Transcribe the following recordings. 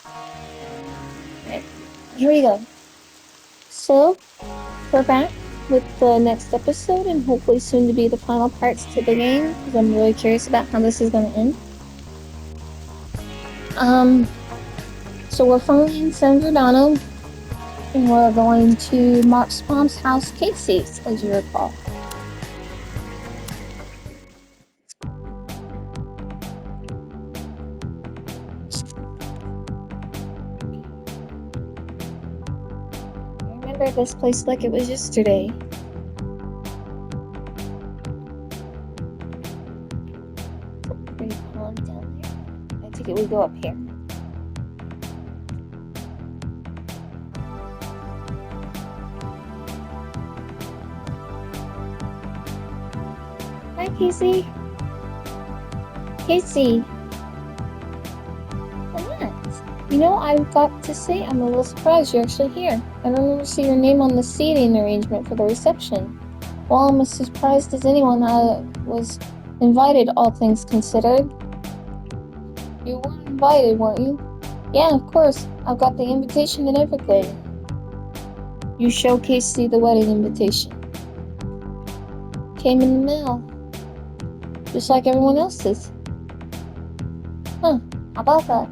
Right, here we go. So, we're back with the next episode and hopefully soon to be the final parts to the game because I'm really curious about how this is going to end. Um, so we're finally in San Verdano and we're going to Mark's mom's house, Casey's, as you recall. I remember this place like it was yesterday. Pretty pond down there. I think it would go up here. Hi, Casey. Casey. What? You know, I've got to say, I'm a little surprised you're actually here. I don't ever see your name on the seating arrangement for the reception. Well, I'm as surprised as anyone I was invited, all things considered. You were invited, weren't you? Yeah, of course. I've got the invitation and everything. You showcased the wedding invitation. Came in the mail. Just like everyone else's. Huh, how about that?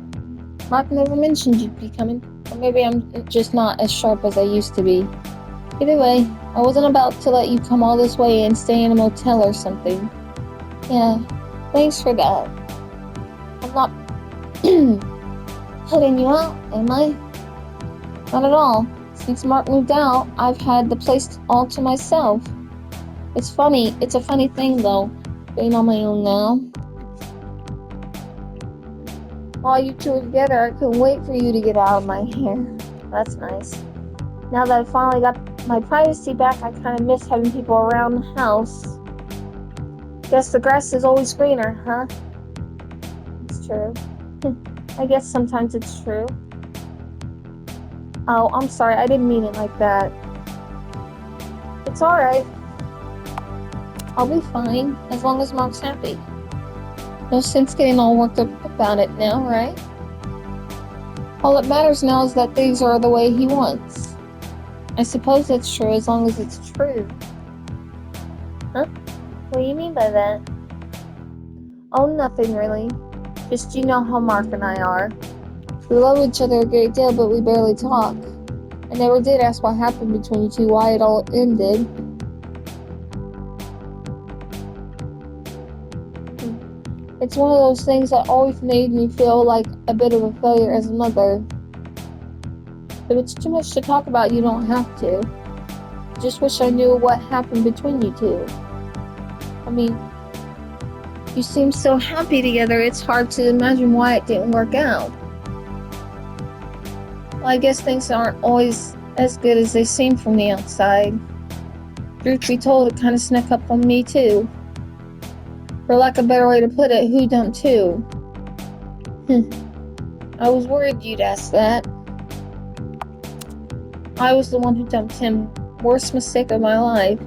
Mark never mentioned you'd be coming. Or maybe I'm just not as sharp as I used to be. Either way, I wasn't about to let you come all this way and stay in a motel or something. Yeah, thanks for that. I'm not putting you out, am I? Not at all. Since Mark moved out, I've had the place all to myself. It's a funny thing though, being on my own now. While you two are together, I couldn't wait for you to get out of my hair. That's nice. Now that I finally got my privacy back, I kind of miss having people around the house. Guess the grass is always greener, huh? It's true. I guess sometimes it's true. Oh, I'm sorry, I didn't mean it like that. It's alright. I'll be fine, as long as Mark's happy. No sense getting all worked up about it now, right? All that matters now is that things are the way he wants. I suppose that's true as long as it's true. Huh? What do you mean by that? Oh, nothing really. Just you know how Mark and I are. We love each other a great deal, but we barely talk. I never did ask what happened between you two, why it all ended. It's one of those things that always made me feel like a bit of a failure as a mother. If it's too much to talk about, you don't have to. Just wish I knew what happened between you two. I mean, you seem so happy together, it's hard to imagine why it didn't work out. Well, I guess things aren't always as good as they seem from the outside. Truth be told, it kind of snuck up on me too. For lack of a better way to put it, who dumped who? I was worried you'd ask that. I was the one who dumped him. Worst mistake of my life.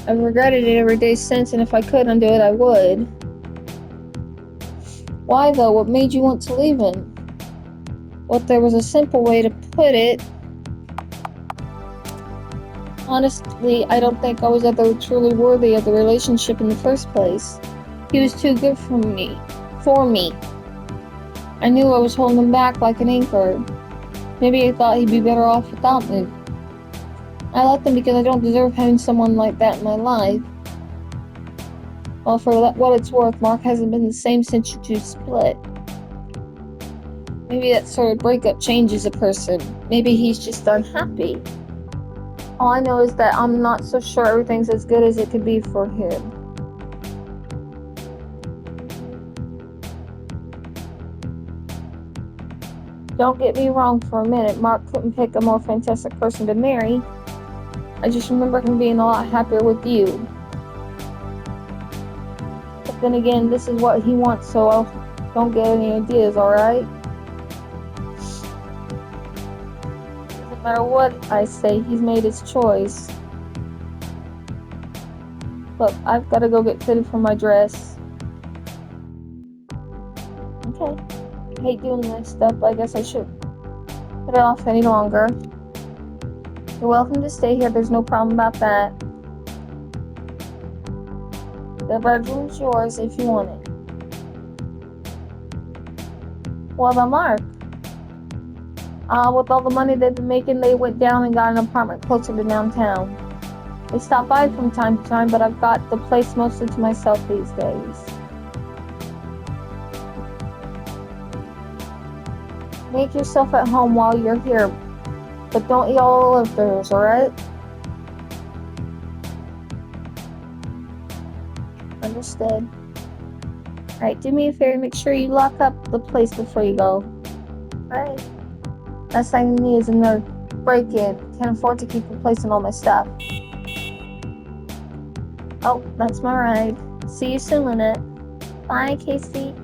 I've regretted it every day since, and if I could undo it, I would. Why though? What made you want to leave him? Well, if there was a simple way to put it, honestly, I don't think I was ever truly worthy of the relationship in the first place. He was too good for me. I knew I was holding him back like an anchor. Maybe I thought he'd be better off without me. I left him because I don't deserve having someone like that in my life. Well, for what it's worth, Mark hasn't been the same since you two split. Maybe that sort of breakup changes a person. Maybe he's just unhappy. All I know is that I'm not so sure everything's as good as it could be for him. Don't get me wrong for a minute, Mark couldn't pick a more fantastic person to marry. I just remember him being a lot happier with you. But then again, this is what he wants, so I don't get any ideas, alright? No matter what I say, he's made his choice. Look, I've got to go get fitted for my dress. Okay. hate doing this stuff, but I guess I should put it off any longer. You're welcome to stay here, there's no problem about that. The bedroom's yours if you want it. Well, then Mark. With all the money they've been making, they went down and got an apartment closer to downtown. They stop by from time to time, but I've got the place mostly to myself these days. Make yourself at home while you're here, but don't eat all of those, alright? Understood. Alright, do me a favor, make sure you lock up the place before you go. Alright. Last thing I need is another break-in. Can't afford to keep replacing all my stuff. Oh, that's my ride. See you soon, Lynette. Bye, Casey.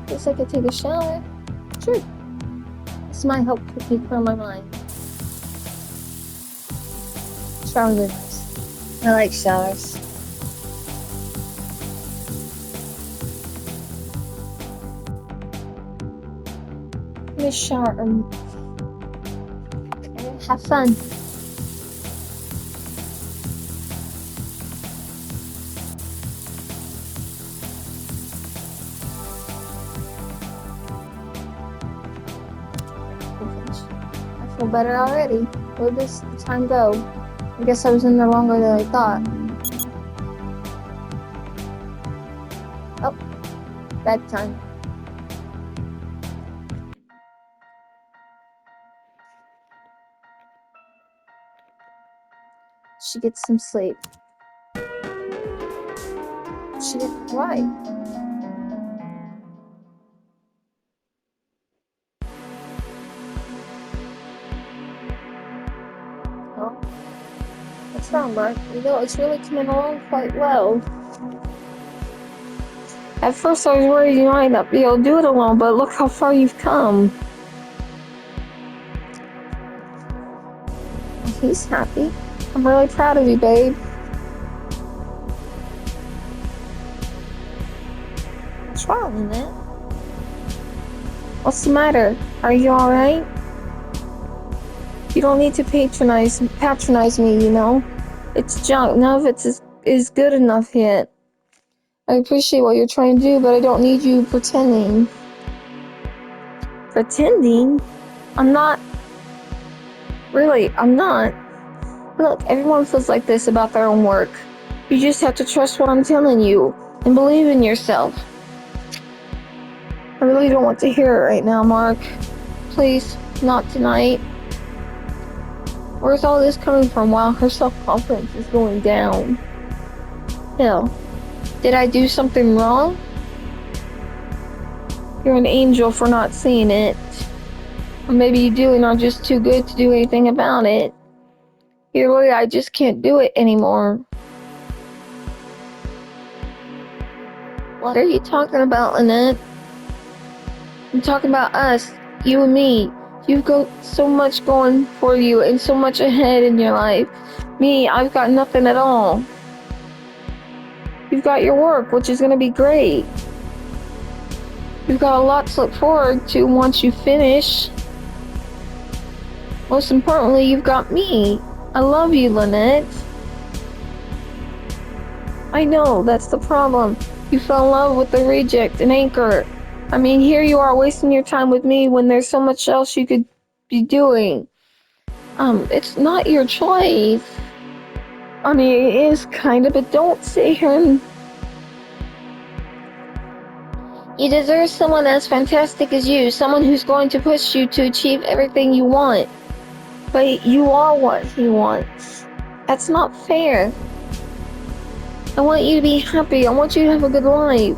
Guess I could take a shower. Sure. This might help me clear my mind. Showers are nice. I like showers. Let me shower and have fun. I feel better already. Where did this time go? I guess I was in there longer than I thought. Oh, bedtime. She gets some sleep. She did right. Oh, what's wrong, Mark? You know, it's really coming along quite well. At first I was worried you might not be able to do it alone, but look how far you've come. He's happy. I'm really proud of you, babe. What's wrong with it? What's the matter? Are you alright? You don't need to patronize me, you know? It's junk. None of it is good enough yet. I appreciate what you're trying to do, but I don't need you pretending. Pretending? I'm not. Really, I'm not. Look, everyone feels like this about their own work. You just have to trust what I'm telling you and believe in yourself. I really don't want to hear it right now, Mark. Please, not tonight. Where's all this coming from? Wow, her self-confidence is going down. Hell, did I do something wrong? You're an angel for not seeing it. Or maybe you do and are just too good to do anything about it. Either way, I just can't do it anymore. What are you talking about, Lynette? I'm talking about us, you and me. You've got so much going for you and so much ahead in your life. Me, I've got nothing at all. You've got your work, which is going to be great. You've got a lot to look forward to once you finish. Most importantly, you've got me. I love you, Lynette. I know, that's the problem. You fell in love with the reject and anchor. I mean, here you are wasting your time with me when there's so much else you could be doing. It's not your choice. I mean, it is kind of, but don't sit here and... You deserve someone as fantastic as you, someone who's going to push you to achieve everything you want. But you are what he wants. That's not fair. I want you to be happy. I want you to have a good life.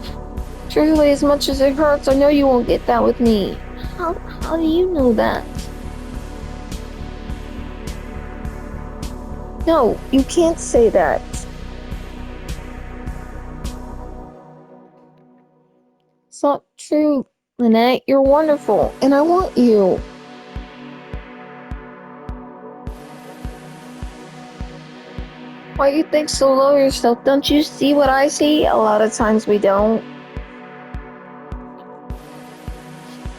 Truly, as much as it hurts, I know you won't get that with me. How do you know that? No, you can't say that. It's not true, Lynette. You're wonderful, and I want you. Why do you think so low of yourself? Don't you see what I see? A lot of times we don't.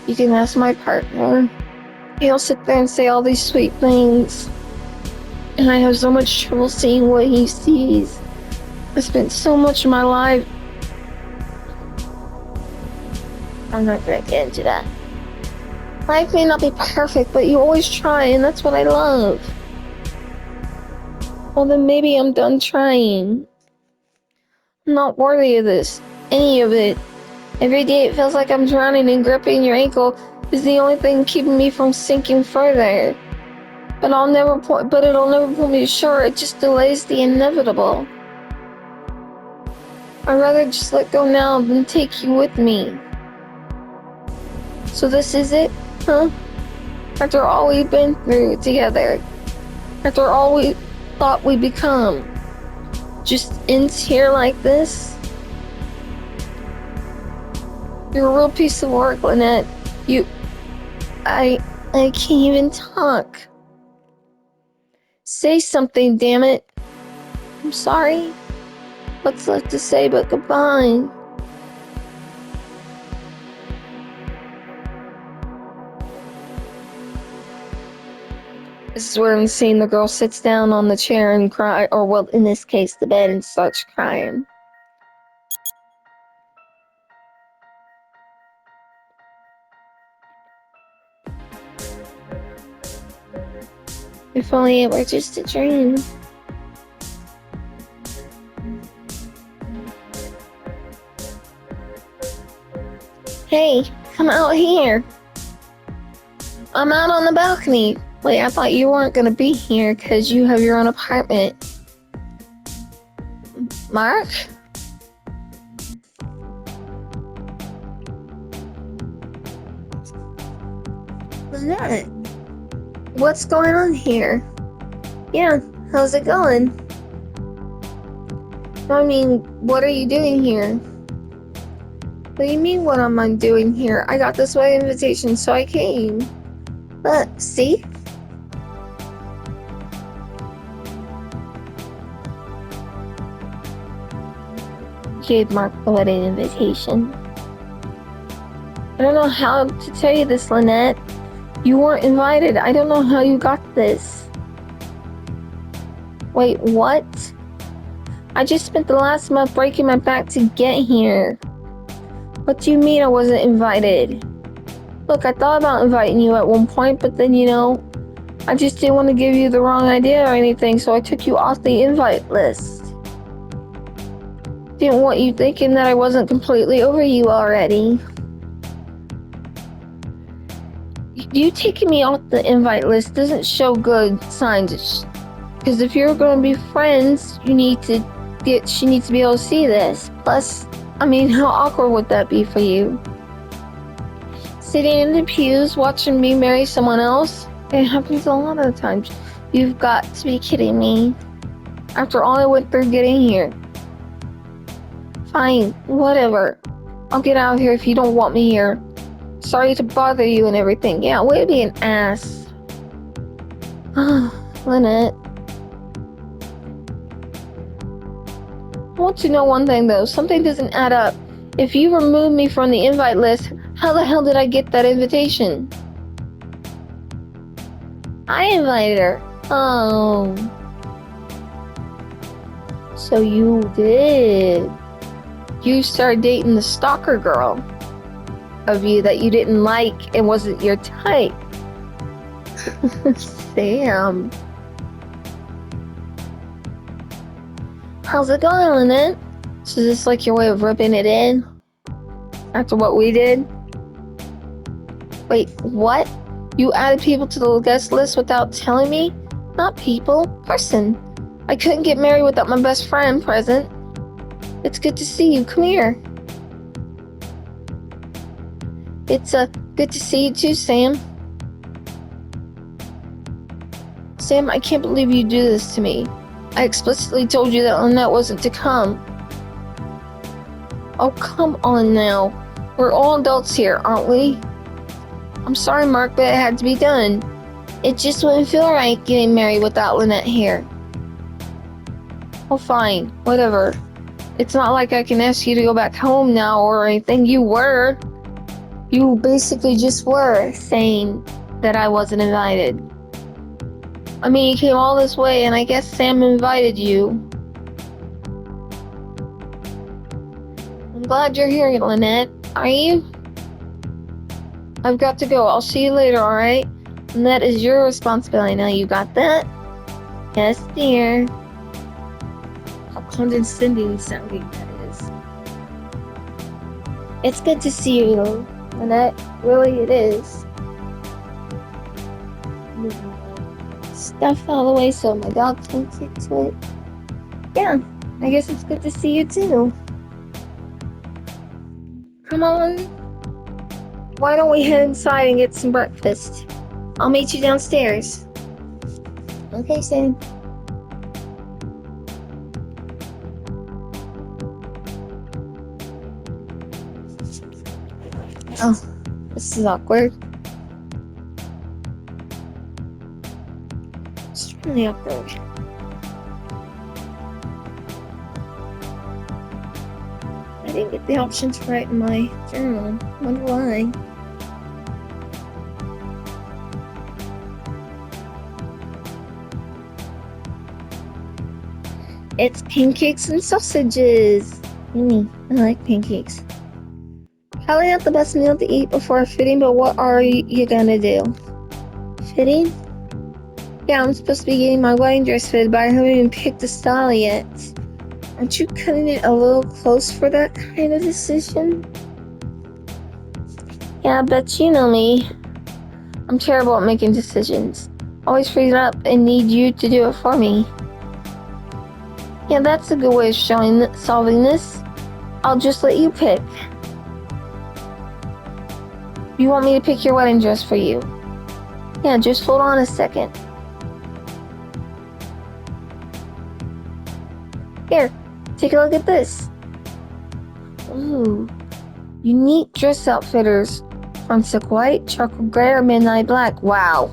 You can ask my partner. He'll sit there and say all these sweet things. And I have so much trouble seeing what he sees. I spent so much of my life. I'm not gonna get into that. Life may not be perfect, but you always try, and that's what I love. Well, then maybe I'm done trying. I'm not worthy of this. Any of it. Every day it feels like I'm drowning, and gripping your ankle is the only thing keeping me from sinking further. But it'll never pull me ashore. It just delays the inevitable. I'd rather just let go now than take you with me. So this is it, huh? After all we've been through together, after all we thought we'd become, just ends here like this? You're a real piece of work, Lynette. I can't even talk. Say something, damn it. I'm sorry. What's left to say but goodbye? This is where I'm seeing the girl sits down on the chair and cry, or well, in this case, the bed, and starts crying. If only it were just a dream. Hey, come out here. I'm out on the balcony. Wait, I thought you weren't gonna be here because you have your own apartment. Mark? Lynette, what's going on here? Yeah, how's it going? I mean, what are you doing here? What do you mean, what am I doing here? I got this wedding invitation, so I came. But, see? Gave Mark the wedding invitation. I don't know how to tell you this, Lynette. You weren't invited. I don't know how you got this. Wait, what? I just spent the last month breaking my back to get here. What do you mean I wasn't invited? Look, I thought about inviting you at one point, but then, I just didn't want to give you the wrong idea or anything, so I took you off the invite list. Didn't want you thinking that I wasn't completely over you already. You taking me off the invite list doesn't show good signs. Because if you're going to be friends, she needs to be able to see this. Plus, how awkward would that be for you? Sitting in the pews, watching me marry someone else? It happens a lot of times. You've got to be kidding me. After all I went through getting here. Fine, whatever. I'll get out of here if you don't want me here. Sorry to bother you and everything. Yeah, way to be an ass. Lynette. I want to know one thing though. Something doesn't add up. If you removed me from the invite list, how the hell did I get that invitation? I invited her. Oh. So you did. You started dating the stalker girl of you that you didn't like and wasn't your type. Sam. How's it going, Lynette? So is this like your way of ripping it in? After what we did? Wait, what? You added people to the guest list without telling me? Not people, person. I couldn't get married without my best friend present. It's good to see you. Come here. It's good to see you too, Sam. Sam, I can't believe you do this to me. I explicitly told you that Lynette wasn't to come. Oh, come on now. We're all adults here, aren't we? I'm sorry, Mark, but it had to be done. It just wouldn't feel right getting married without Lynette here. Oh, fine. Whatever. It's not like I can ask you to go back home now or anything. You were. You basically just were saying that I wasn't invited. I mean, you came all this way, and I guess Sam invited you. I'm glad you're here, Lynette. Are you? I've got to go. I'll see you later, alright? And that is your responsibility. Now, you got that? Yes, dear. How condescending sounding that is. It's good to see you, Lynette. Really, it is. Stuff out of the way so my dog can't get to it. Yeah, I guess it's good to see you too. Come on. Why don't we head inside and get some breakfast? I'll meet you downstairs. Okay, Sam. Oh, this is awkward. It's really awkward. I didn't get the option to write in my journal. Wonder why. It's pancakes and sausages. I like pancakes. Probably not the best meal to eat before a fitting, but what are you gonna do? Fitting? Yeah, I'm supposed to be getting my wedding dress fitted, but I haven't even picked a style yet. Aren't you cutting it a little close for that kind of decision? Yeah, I bet you know me. I'm terrible at making decisions. Always freeze up and need you to do it for me. Yeah, that's a good way of solving this. I'll just let you pick. You want me to pick your wedding dress for you? Yeah, just hold on a second. Here, take a look at this. Ooh, unique dress outfitters from silk white, charcoal gray, or midnight black. Wow.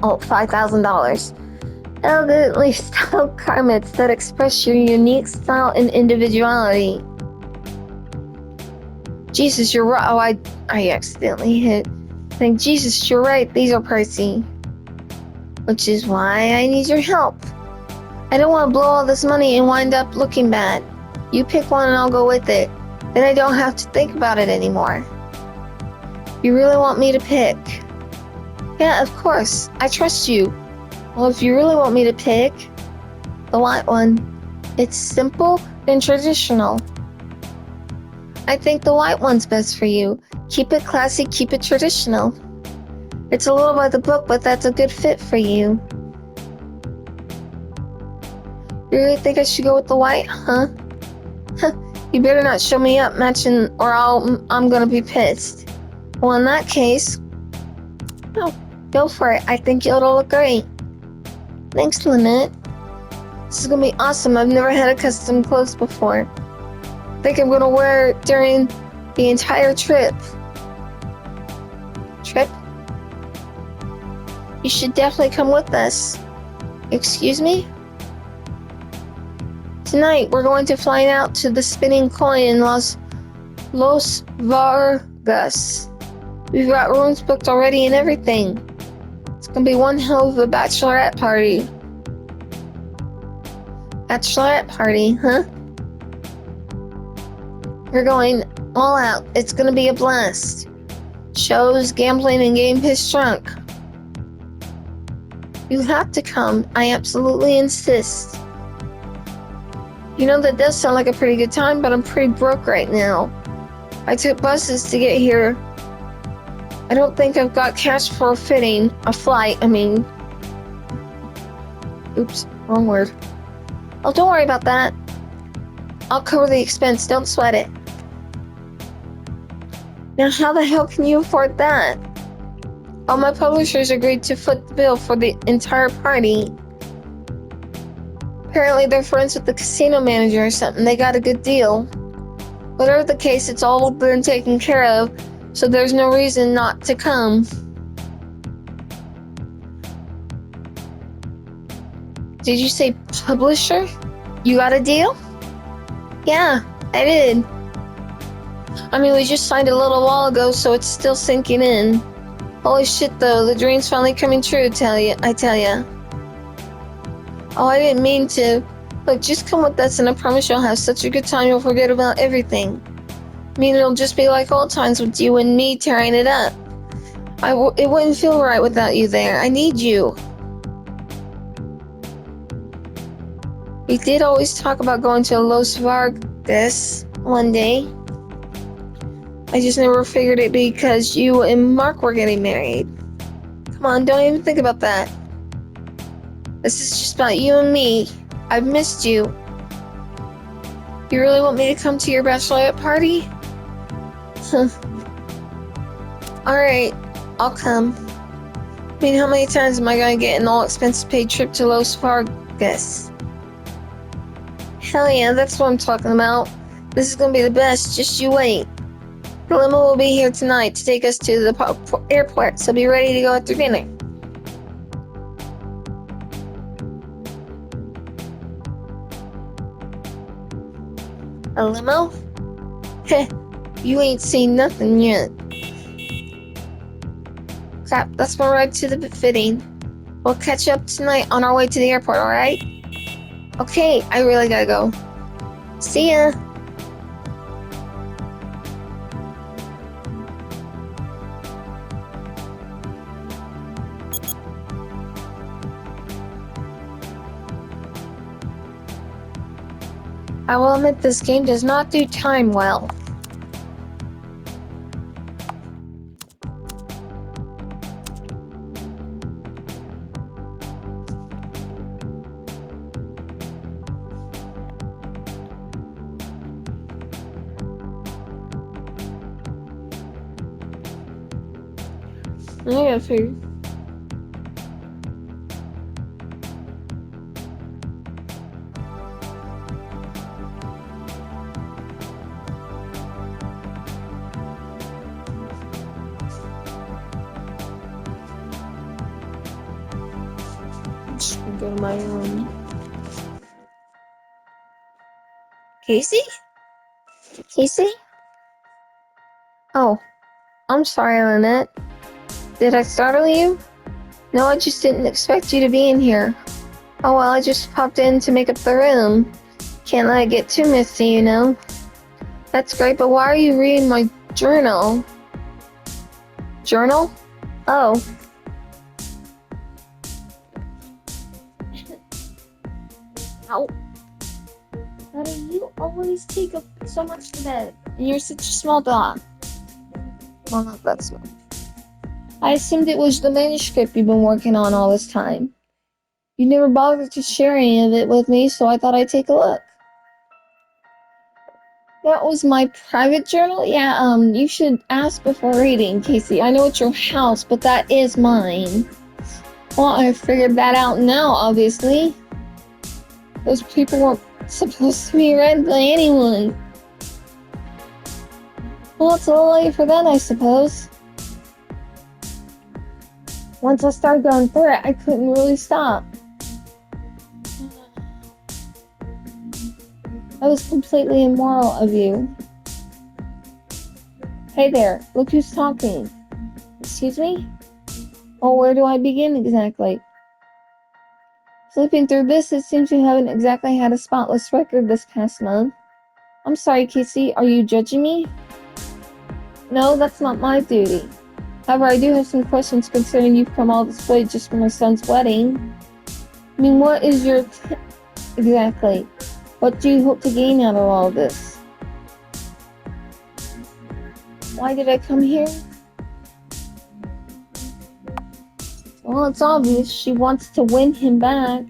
Oh, $5,000. Elegantly styled garments that express your unique style and individuality. Jesus, you're right. Oh, I accidentally hit. Jesus, you're right. These are pricey. Which is why I need your help. I don't want to blow all this money and wind up looking bad. You pick one and I'll go with it. Then I don't have to think about it anymore. You really want me to pick? Yeah, of course. I trust you. Well, if you really want me to pick, the white one. It's simple and traditional. I think the white one's best for you. Keep it classy, keep it traditional. It's a little by the book, but that's a good fit for you. You really think I should go with the white, huh? You better not show me up matching or I'm gonna be pissed. Well, in that case, no, go for it. I think it'll look great. Thanks, Lynette. This is gonna be awesome. I've never had a custom clothes before. I think I'm gonna wear it during the entire trip. Trip? You should definitely come with us. Excuse me? Tonight, we're going to fly out to the spinning coin in Los Vargas. We've got rooms booked already and everything. It's gonna be one hell of a bachelorette party. Bachelorette party, huh? We're going all out. It's gonna be a blast. Shows, gambling, and getting pissed drunk. You have to come. I absolutely insist. You know, that does sound like a pretty good time, but I'm pretty broke right now. I took buses to get here. I don't think I've got cash for a flight, I mean. Oops, wrong word. Oh, don't worry about that. I'll cover the expense, don't sweat it. Now, how the hell can you afford that? All my publishers agreed to foot the bill for the entire party. Apparently they're friends with the casino manager or something. They got a good deal. Whatever the case, it's all been taken care of, so there's no reason not to come. Did you say publisher? You got a deal? Yeah, I did. I mean, we just signed a little while ago, so it's still sinking in. Holy shit, though, the dream's finally coming true, I tell ya. Oh, I didn't mean to. Look, just come with us and I promise you'll have such a good time you'll forget about everything. I mean, it'll just be like old times with you and me tearing it up. It wouldn't feel right without you there. I need you. We did always talk about going to Los Vargas one day. I just never figured it because you and Mark were getting married. Come on, don't even think about that. This is just about you and me. I've missed you. You really want me to come to your bachelorette party? Alright, I'll come. I mean, how many times am I gonna get an all-expense paid trip to Los Vargas? Hell yeah, that's what I'm talking about. This is gonna be the best, just you wait. The limo will be here tonight to take us to the airport, so be ready to go after dinner. A limo? Heh, you ain't seen nothing yet. Crap, that's my ride to the fitting. We'll catch up tonight on our way to the airport, alright? Okay, I really gotta go. See ya! I will admit this game does not do time well. I gotta figure. Just go to my room. Casey? Casey? Oh, I'm sorry, Lynette. Did I startle you? No, I just didn't expect you to be in here. Oh well, I just popped in to make up the room. Can't let it get too misty, you know. That's great, but why are you reading my journal? Journal? Oh. Ow. How do you always take up so much to bed? And you're such a small dog. Well, not that small. I assumed it was the manuscript you've been working on all this time. You never bothered to share any of it with me, so I thought I'd take a look. That was my private journal? Yeah, you should ask before reading, Casey. I know it's your house, but that is mine. Well, I figured that out now, obviously. Those people weren't supposed to be read by anyone. Well, it's a little late for that, I suppose. Once I started going through it, I couldn't really stop. That was completely immoral of you. Hey there, look who's talking. Excuse me? Well, where do I begin exactly? Flipping through this, it seems you haven't exactly had a spotless record this past month. I'm sorry, Casey, are you judging me? No, that's not my duty. However, I do have some questions concerning you've come all this way just for my son's wedding. I mean, what is your... exactly. What do you hope to gain out of all this? Why did I come here? Well, it's obvious she wants to win him back.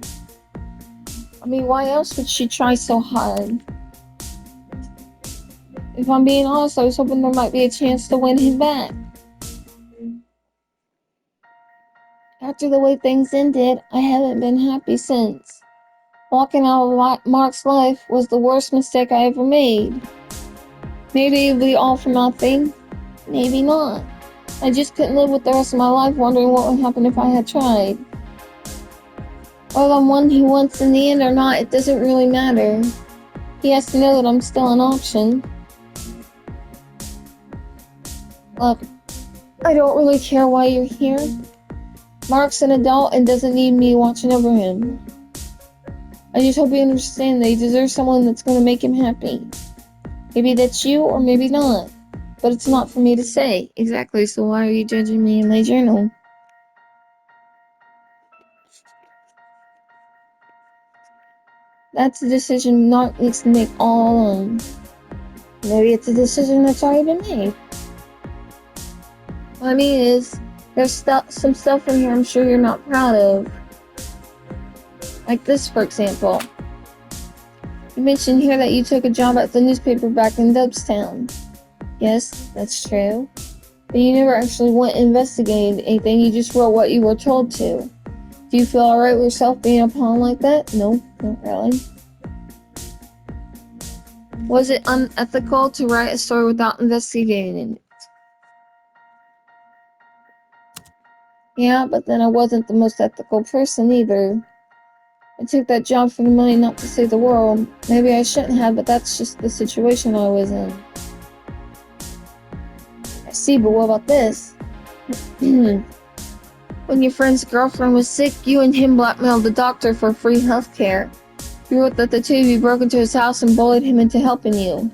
I mean, why else would she try so hard? If I'm being honest, I was hoping there might be a chance to win him back. After the way things ended, I haven't been happy since. Walking out of Mark's life was the worst mistake I ever made. Maybe it'll be all for nothing. Maybe not. I just couldn't live with the rest of my life wondering what would happen if I had tried. Whether I'm one he wants in the end or not, it doesn't really matter. He has to know that I'm still an option. Look, I don't really care why you're here. Mark's an adult and doesn't need me watching over him. I just hope you understand that he deserves someone that's going to make him happy. Maybe that's you, or maybe not. But it's not for me to say. Exactly, so why are you judging me in my journal? That's a decision Mark needs to make all alone. Maybe it's a decision that's already been made. What I mean is, there's some stuff in here I'm sure you're not proud of. Like this, for example. You mentioned here that you took a job at the newspaper back in Dubstown. Yes, that's true. But you never actually went and investigated anything, you just wrote what you were told to. Do you feel alright with yourself being a pawn like that? No, not really. Was it unethical to write a story without investigating it? Yeah, but then I wasn't the most ethical person either. I took that job for the money, not to save the world. Maybe I shouldn't have, but that's just the situation I was in. I see, but what about this? When your friend's girlfriend was sick, you and him blackmailed the doctor for free health care. You wrote that the two of you broke into his house and bullied him into helping you.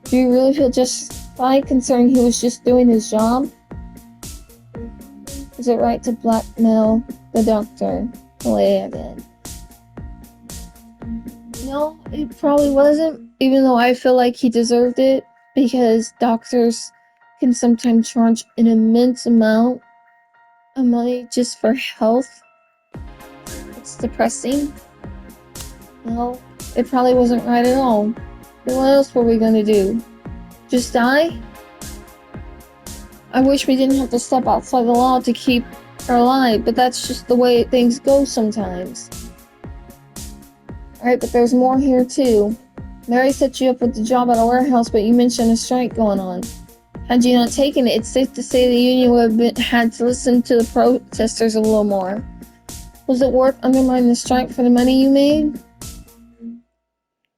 Do you really feel justified considering he was just doing his job? Is it right to blackmail the doctor the way I did? No, it probably wasn't, even though I feel like he deserved it, because doctors can sometimes charge an immense amount of money just for health. It's depressing. No, it probably wasn't right at all. But what else were we gonna do? Just die? I wish we didn't have to step outside the law to keep her alive, but that's just the way things go sometimes. Alright, but there's more here too. Mary set you up with the job at a warehouse, but you mentioned a strike going on. Had you not taken it, it's safe to say the union would have had to listen to the protesters a little more. Was it worth undermining the strike for the money you made?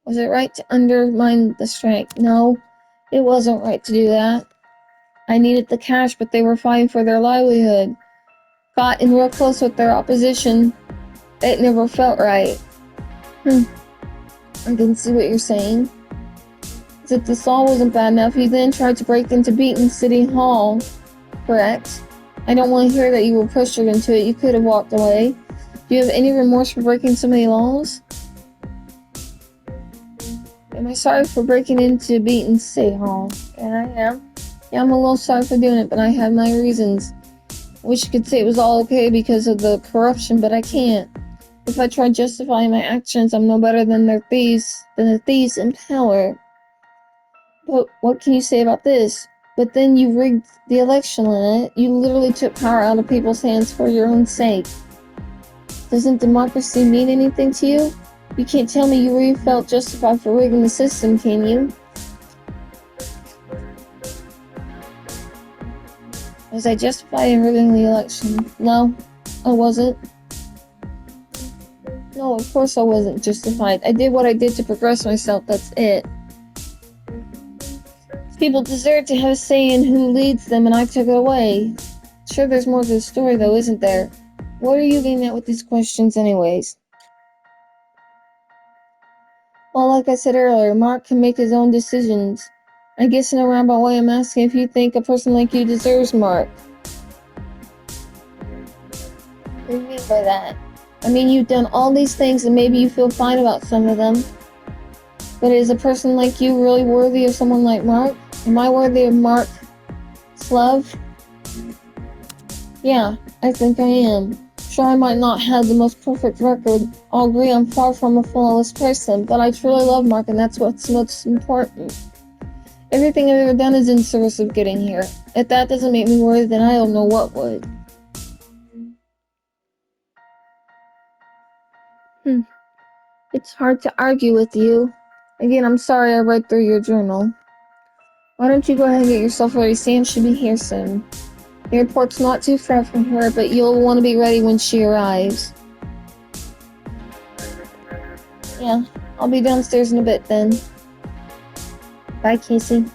Was it right to undermine the strike? No, it wasn't right to do that. I needed the cash, but they were fighting for their livelihood. Got in real close with their opposition. It never felt right. I can see what you're saying. As if the law wasn't bad enough, you then tried to break into Beaton City Hall. Correct? I don't want to hear that you were pressured into it. You could have walked away. Do you have any remorse for breaking so many laws? Am I sorry for breaking into Beaton City Hall? Yeah, I am. Yeah, I'm a little sorry for doing it, but I have my reasons. I wish I could say it was all okay because of the corruption, but I can't. If I try justifying my actions, I'm no better than the thieves in power. But what can you say about this? But then you rigged the election, Lynette. You literally took power out of people's hands for your own sake. Doesn't democracy mean anything to you? You can't tell me you really felt justified for rigging the system, can you? Was I justified in rigging the election? No, I wasn't. No, of course I wasn't justified. I did what I did to progress myself, that's it. People deserve to have a say in who leads them, and I took it away. Sure, there's more to the story, though, isn't there? What are you getting at with these questions, anyways? Well, like I said earlier, Mark can make his own decisions. I guess in a roundabout way, I'm asking if you think a person like you deserves Mark. What do you mean by that? I mean, you've done all these things and maybe you feel fine about some of them. But is a person like you really worthy of someone like Mark? Am I worthy of Mark's love? Yeah, I think I am. Sure, I might not have the most perfect record. I'll agree I'm far from a flawless person, but I truly love Mark and that's what's most important. Everything I've ever done is in service of getting here. If that doesn't make me worthy, then I don't know what would. It's hard to argue with you. Again, I'm sorry I read through your journal. Why don't you go ahead and get yourself ready? Sam should be here soon. The airport's not too far from here, but you'll want to be ready when she arrives. Yeah, I'll be downstairs in a bit then. Bye, Casey.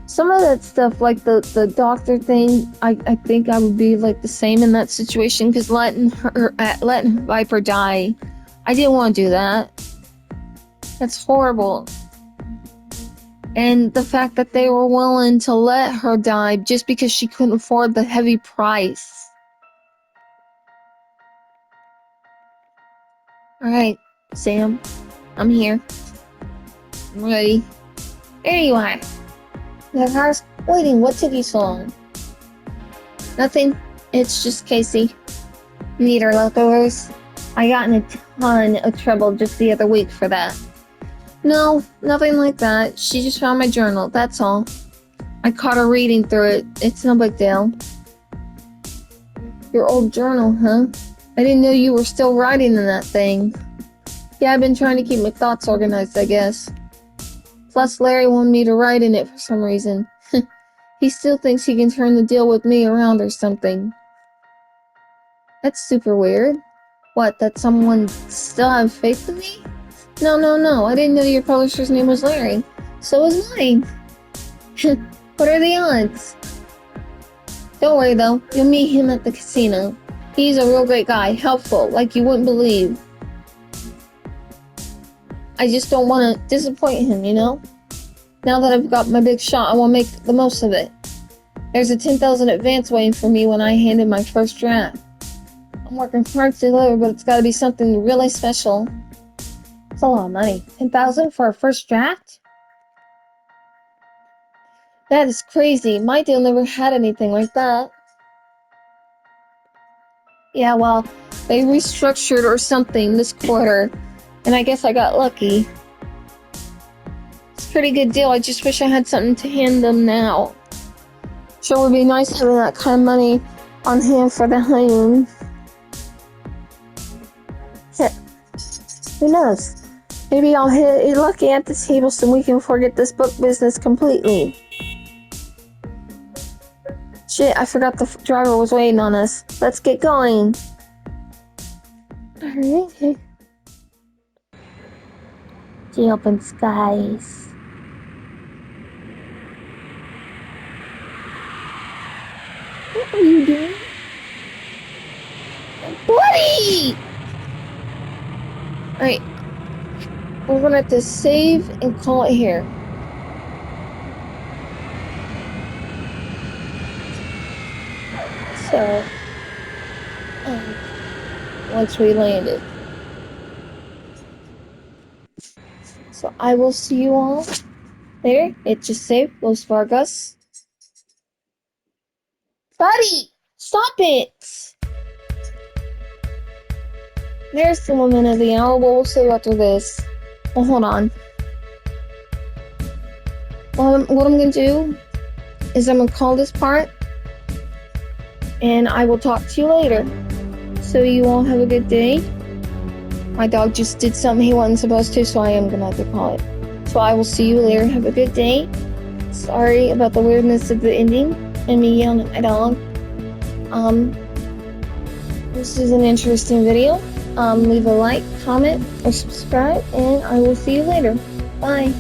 Some of that stuff, like the doctor thing, I think I would be like the same in that situation, because letting Viper die, I didn't want to do that. That's horrible. And the fact that they were willing to let her die just because she couldn't afford the heavy price. Alright, Sam, I'm here. I'm ready. There you are. The car's waiting. What took you so long? Nothing. It's just Casey. You need our leftovers? I got in a ton of trouble just the other week for that. No, nothing like that. She just found my journal, that's all. I caught her reading through it. It's no big deal. Your old journal, huh? I didn't know you were still writing in that thing. Yeah, I've been trying to keep my thoughts organized, I guess. Plus, Larry wanted me to write in it for some reason. He still thinks he can turn the deal with me around or something. That's super weird. What, that someone still have faith in me? No, I didn't know your publisher's name was Larry. So is mine. What are the odds? Don't worry though, you'll meet him at the casino. He's a real great guy, helpful, like you wouldn't believe. I just don't want to disappoint him, you know? Now that I've got my big shot, I want to make the most of it. There's a 10,000 advance waiting for me when I hand in my first draft. I'm working hard to deliver, but it's got to be something really special. It's a lot of money. 10,000 for a first draft? That is crazy. My deal never had anything like that. Yeah, well, they restructured or something this quarter, and I guess I got lucky. It's a pretty good deal. I just wish I had something to hand them now. Sure would be nice having that kind of money on hand for the honeymoon. Shit. Who knows? Maybe I'll hit lucky at the table so we can forget this book business completely. Shit, I forgot the driver was waiting on us. Let's get going. Alright. The open skies. What are you doing? Buddy! Alright. We're gonna have to save and call it here. So, once we landed. So I will see you all later. It just saved Los Vargas. Buddy! Stop it! There's the woman of the hour. What we'll say after this. Well, hold on. What I'm gonna do is I'm gonna call this part, and I will talk to you later. So you all have a good day. My dog just did something he wasn't supposed to, so I am gonna have to call it. So I will see you later. Have a good day. Sorry about the weirdness of the ending and me yelling at my dog. This is an interesting video. Leave a like, comment, or subscribe, and I will see you later. Bye.